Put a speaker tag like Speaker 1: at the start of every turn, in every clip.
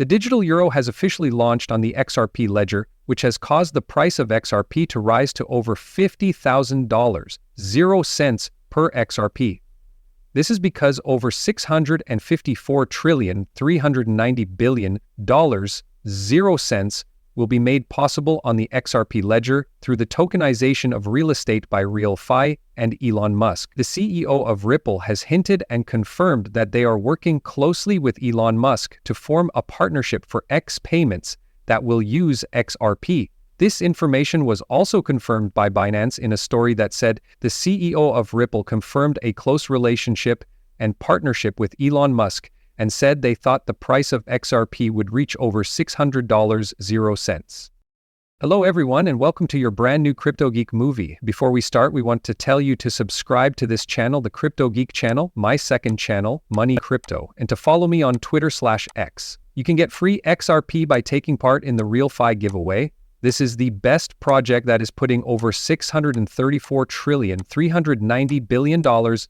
Speaker 1: The digital euro has officially launched on the XRP ledger, which has caused the price of XRP to rise to over $50,000, 0 cents per XRP. This is because over $654,390 billion, 0 cents, will be made possible on the XRP ledger through the tokenization of real estate by RealFi and Elon Musk. The CEO of Ripple has hinted and confirmed that they are working closely with Elon Musk to form a partnership for X payments that will use XRP. This information was also confirmed by Binance in a story that said the CEO of Ripple confirmed a close relationship and partnership with Elon Musk and said they thought the price of XRP would reach over $600, 0 cents. Hello everyone and welcome to your brand new Crypto Geek movie. Before we start, we want to tell you to subscribe to this channel, the Crypto Geek channel, my second channel, Money Crypto, and to follow me on Twitter/X. You can get free XRP by taking part in the RealFi giveaway. This is the best project that is putting over $634,390 billion,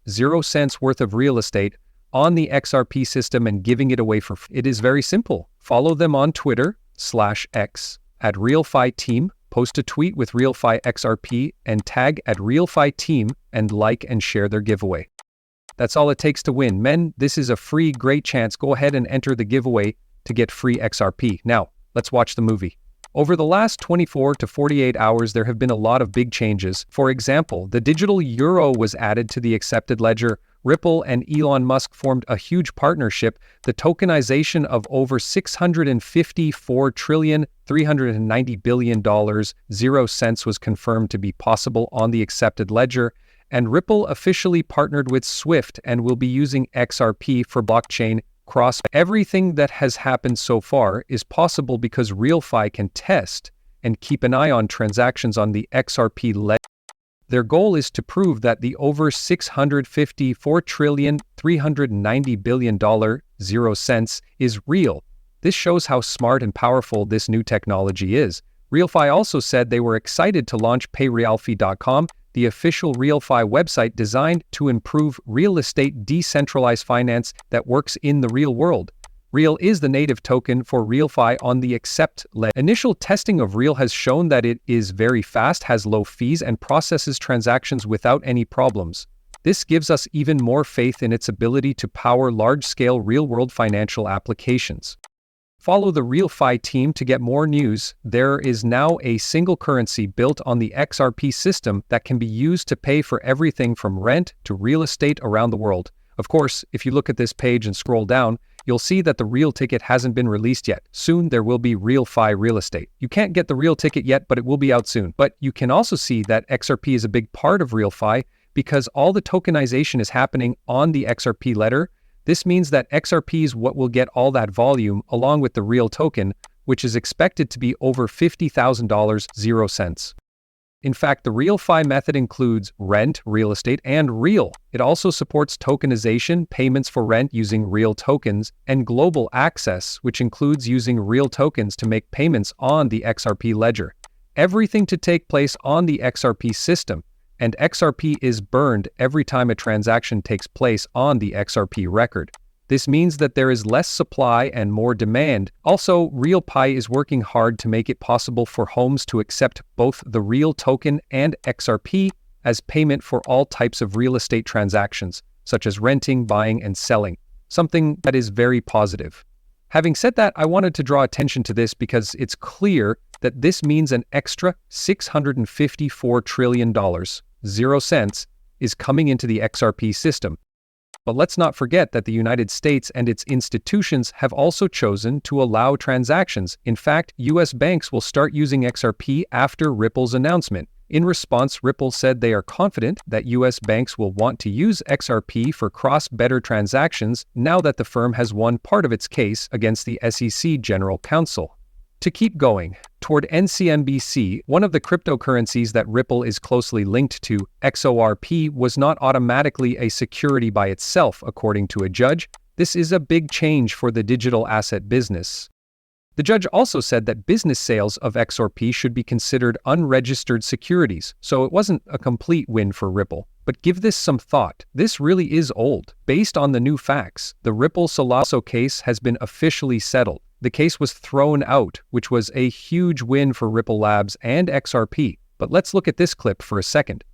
Speaker 1: 0 cents worth of real estate on the XRP system and giving it away for free. It is very simple. Follow them on Twitter/X at RealFi Team, post a tweet with RealFi XRP and tag at RealFi Team and like and share their giveaway. That's all it takes to win. Men, this is a free, great chance. Go ahead and enter the giveaway to get free XRP. Now, let's watch the movie. Over the last 24 to 48 hours, there have been a lot of big changes. For example, the digital euro was added to the accepted ledger. Ripple and Elon Musk formed a huge partnership. The tokenization of over $654,390 billion, 0 cents was confirmed to be possible on the accepted ledger. And Ripple officially partnered with Swift and will be using XRP for blockchain cross. Everything that has happened so far is possible because RealFi can test and keep an eye on transactions on the XRP ledger. Their goal is to prove that the over $654,390 billion, 0 cents, is real. This shows how smart and powerful this new technology is. RealFi also said they were excited to launch payrealfy.com, the official RealFi website designed to improve real estate decentralized finance that works in the real world. Real is the native token for RealFi on the accept ledger. Initial testing of Real has shown that it is very fast, has low fees, and processes transactions without any problems. This gives us even more faith in its ability to power large-scale real-world financial applications. Follow the RealFi team to get more news. There is now a single currency built on the XRP system that can be used to pay for everything from rent to real estate around the world. Of course, if you look at this page and scroll down, you'll see that the real ticket hasn't been released yet. Soon there will be RealFi real estate. You can't get the real ticket yet, but it will be out soon. But you can also see that XRP is a big part of RealFi because all the tokenization is happening on the XRP ledger. This means that XRP is what will get all that volume along with the real token, which is expected to be over $50,000, 0 cents. In fact, the RealFi method includes rent, real estate, and real. It also supports tokenization, payments for rent using real tokens, and global access, which includes using real tokens to make payments on the XRP ledger. Everything to take place on the XRP system, and XRP is burned every time a transaction takes place on the XRP record. This means that there is less supply and more demand. Also, RealFi is working hard to make it possible for homes to accept both the real token and XRP as payment for all types of real estate transactions, such as renting, buying, and selling, something that is very positive. Having said that, I wanted to draw attention to this because it's clear that this means an extra $654 trillion, 0 cents, is coming into the XRP system. But let's not forget that the United States and its institutions have also chosen to allow transactions. In fact, US banks will start using XRP after Ripple's announcement. In response, Ripple said they are confident that US banks will want to use XRP for cross-border transactions now that the firm has won part of its case against the SEC General Counsel. To keep going, toward NCMBC, one of the cryptocurrencies that Ripple is closely linked to, XORP, was not automatically a security by itself, according to a judge. This is a big change for the digital asset business. The judge also said that business sales of XRP should be considered unregistered securities, so it wasn't a complete win for Ripple. But give this some thought. This really is old. Based on the new facts, the Ripple Solaso case has been officially settled. The case was thrown out, which was a huge win for Ripple Labs and XRP. But let's look at this clip for a second.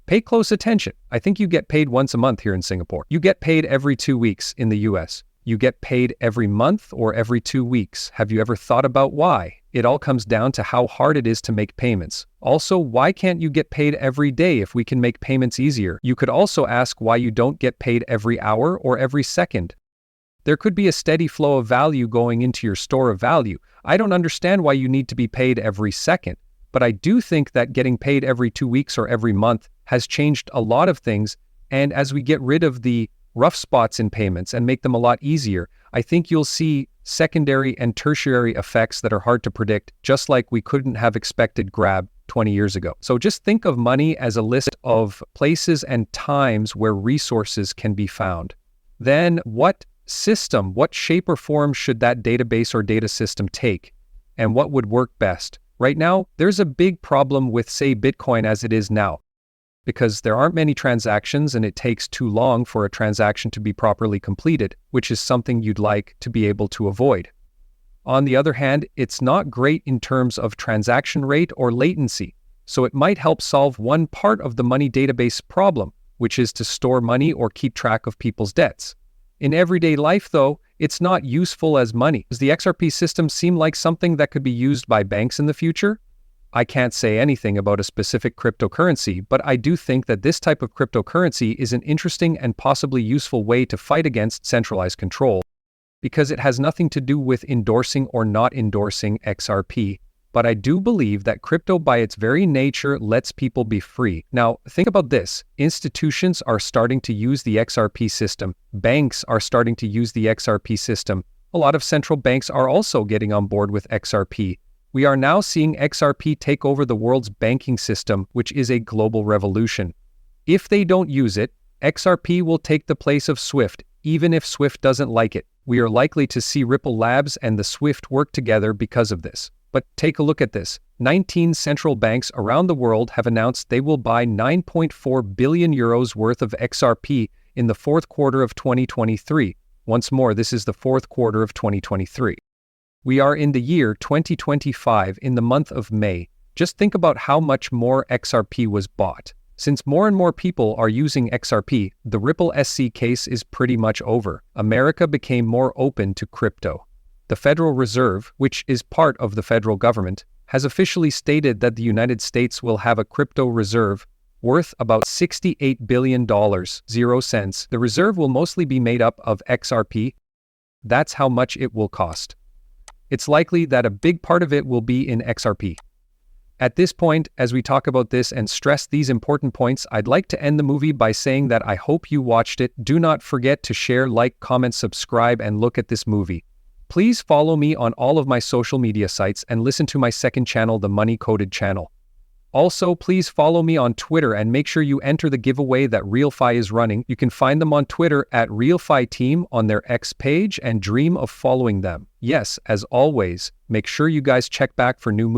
Speaker 1: Pay close attention. I think you get paid once a month here in Singapore. You get paid every 2 weeks in the US. You get paid every month or every 2 weeks. Have you ever thought about why? It all comes down to how hard it is to make payments. Also, why can't you get paid every day if we can make payments easier? You could also ask why you don't get paid every hour or every second. There could be a steady flow of value going into your store of value. I don't understand why you need to be paid every second, but I do think that getting paid every 2 weeks or every month has changed a lot of things, and as we get rid of the rough spots in payments and make them a lot easier, I think you'll see secondary and tertiary effects that are hard to predict, just like we couldn't have expected Grab 20 years ago. So just think of money as a list of places and times where resources can be found. Then what shape or form should that database or data system take? And what would work best? Right now, there's a big problem with, say, Bitcoin as it is now, because there aren't many transactions and it takes too long for a transaction to be properly completed, which is something you'd like to be able to avoid. On the other hand, it's not great in terms of transaction rate or latency, so it might help solve one part of the money database problem, which is to store money or keep track of people's debts. In everyday life, though, it's not useful as money. Does the XRP system seem like something that could be used by banks in the future? I can't say anything about a specific cryptocurrency, but I do think that this type of cryptocurrency is an interesting and possibly useful way to fight against centralized control, because it has nothing to do with endorsing or not endorsing XRP. But I do believe that crypto by its very nature lets people be free. Now, think about this. Institutions are starting to use the XRP system. Banks are starting to use the XRP system. A lot of central banks are also getting on board with XRP. We are now seeing XRP take over the world's banking system, which is a global revolution. If they don't use it, XRP will take the place of SWIFT, even if SWIFT doesn't like it. We are likely to see Ripple Labs and the SWIFT work together because of this. But take a look at this. 19 central banks around the world have announced they will buy 9.4 billion euros worth of XRP in the fourth quarter of 2023. Once more, this is the fourth quarter of 2023. We are in the year 2025 in the month of May. Just think about how much more XRP was bought. Since more and more people are using XRP, the Ripple SC case is pretty much over. America became more open to crypto. The Federal Reserve, which is part of the federal government, has officially stated that the United States will have a crypto reserve worth about $68 billion, 0 cents. The reserve will mostly be made up of XRP. That's how much it will cost. It's likely that a big part of it will be in XRP. At this point, as we talk about this and stress these important points, I'd like to end the movie by saying that I hope you watched it. Do not forget to share, like, comment, subscribe, and look at this movie. Please follow me on all of my social media sites and listen to my second channel, the Money Coded channel. Also, please follow me on Twitter and make sure you enter the giveaway that RealFi is running. You can find them on Twitter at RealFi Team on their X page and dream of following them. Yes, as always, make sure you guys check back for new movies.